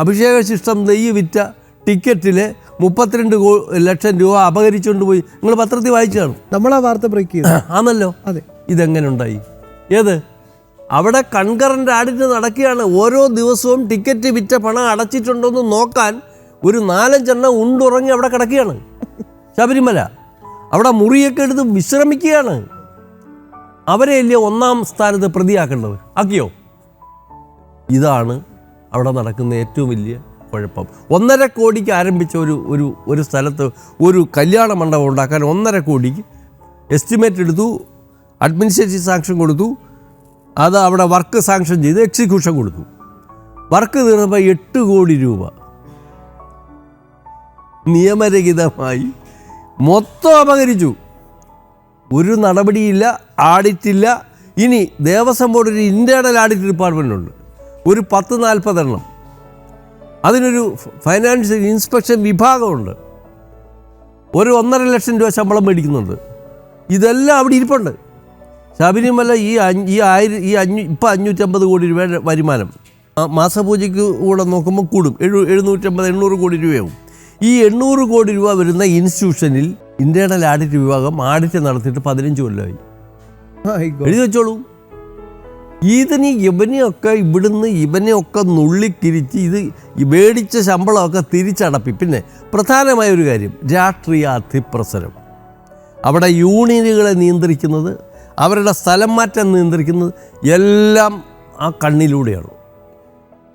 അഭിഷേക ശിഷ്ടം നെയ്യ് വിറ്റ ടിക്കറ്റിൽ 32 ലക്ഷം രൂപ അപഹരിച്ചുകൊണ്ട് പോയി. നിങ്ങൾ പത്രത്തിൽ വായിച്ചാണ്, നമ്മളാ വാർത്ത ബ്രേക്ക് ചെയ്തു ആണല്ലോ. അതെ, ഇതെങ്ങനെ ഉണ്ടായി? ഏത് അവിടെ കൺകറൻ്റ് ആഡിറ്റ് നടക്കുകയാണ്. ഓരോ ദിവസവും ടിക്കറ്റ് വിറ്റ പണം അടച്ചിട്ടുണ്ടോ എന്ന് നോക്കാൻ ഒരു 4-5 എണ്ണം ഉണ്ടുറങ്ങി അവിടെ കിടക്കുകയാണ്. ശബരിമല അവിടെ മുറിയൊക്കെ എടുത്ത് വിശ്രമിക്കുകയാണ്. അവരെയല്ലേ 1ാം സ്ഥാനത്ത് പ്രതിയാക്കേണ്ടത്? ആക്കിയോ? ഇതാണ് അവിടെ നടക്കുന്ന ഏറ്റവും വലിയ കുഴപ്പം. 1.5 കോടിക്ക് ആരംഭിച്ച ഒരു സ്ഥലത്ത് ഒരു കല്യാണ മണ്ഡപം ഉണ്ടാക്കാൻ 1.5 കോടിക്ക് എസ്റ്റിമേറ്റ് എടുത്തു, അഡ്മിനിസ്ട്രേറ്റീവ് സാങ്ഷൻ കൊടുത്തു, അത് അവിടെ വർക്ക് സാങ്ഷൻ ചെയ്ത് എക്സിക്യൂഷൻ കൊടുത്തു. വർക്ക് തീർന്നപ്പോൾ 8 കോടി രൂപ നിയമരഹിതമായി മൊത്തം അപഹരിച്ചു. ഒരു നടപടിയില്ല, ആഡിറ്റില്ല. ഇനി ദേവസ്വം ബോർഡ് ഒരു ഇൻറ്റേർണൽ ആഡിറ്റ് ഡിപ്പാർട്ട്മെൻ്റ് ഉണ്ട്, ഒരു 10-40 എണ്ണം. അതിനൊരു ഫൈനാൻഷ്യൽ ഇൻസ്പെക്ഷൻ വിഭാഗമുണ്ട്, ഒരു 1.5 ലക്ഷം രൂപ ശമ്പളം മേടിക്കുന്നുണ്ട്. ഇതെല്ലാം അവിടെ ഇരിപ്പുണ്ട്. ശബരിമല ഇപ്പം 550 കോടി രൂപ വരുമാനം, മാസപൂജയ്ക്ക് കൂടെ നോക്കുമ്പോൾ കൂടും, 750-800 കോടി രൂപയാവും. ഈ 800 കോടി രൂപ വരുന്ന ഇൻസ്റ്റിറ്റ്യൂഷനിൽ ഇൻറ്റേർണൽ ആഡിറ്റ് വിഭാഗം ആഡിറ്റ് നടത്തിയിട്ട് 15 കൊല്ലമായി. എഴുതി വെച്ചോളൂ. ഇവനെയൊക്കെ നുള്ളിക്കിരിച്ച് ഇത് മേടിച്ച ശമ്പളമൊക്കെ തിരിച്ചടപ്പി. പിന്നെ പ്രധാനമായ ഒരു കാര്യം, രാഷ്ട്രീയ അതിപ്രസരം. അവിടെ യൂണിയനുകളെ നിയന്ത്രിക്കുന്നത്, അവരുടെ സ്ഥലം മാറ്റം നിയന്ത്രിക്കുന്നത് എല്ലാം ആ കണ്ണിലൂടെയാണ്.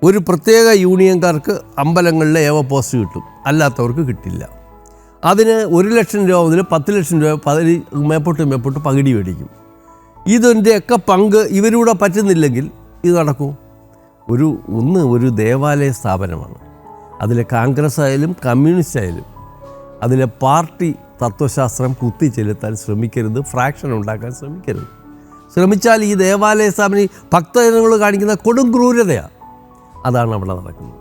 ഒരു പ്രത്യേക യൂണിയൻകാർക്ക് അമ്പലങ്ങളിലെ ഏവ പോസ്റ്റ് കിട്ടും, അല്ലാത്തവർക്ക് കിട്ടില്ല. അതിന് 1 ലക്ഷം രൂപ മുതൽ 10 ലക്ഷം രൂപ മേപ്പോട്ട് പകുതി മേടിക്കും. ഇതിൻ്റെയൊക്കെ പങ്ക് ഇവരൂടെ പറ്റുന്നില്ലെങ്കിൽ ഇത് നടക്കും. ഒരു ദേവാലയ സ്ഥാപനമാണ്. അതിലെ കോൺഗ്രസ് ആയാലും കമ്മ്യൂണിസ്റ്റ് ആയാലും അതിലെ പാർട്ടി തത്വശാസ്ത്രം കുത്തിച്ചെലുത്താൻ ശ്രമിക്കരുത്, ഫ്രാക്ഷൻ ഉണ്ടാക്കാൻ ശ്രമിക്കരുത്. ശ്രമിച്ചാൽ ഈ ദേവാലയ സ്ഥാപനം ഭക്തജനങ്ങൾ കാണിക്കുന്ന കൊടും ക്രൂരതയാണ്. അതാണ് അവിടെ നടക്കുന്നത്.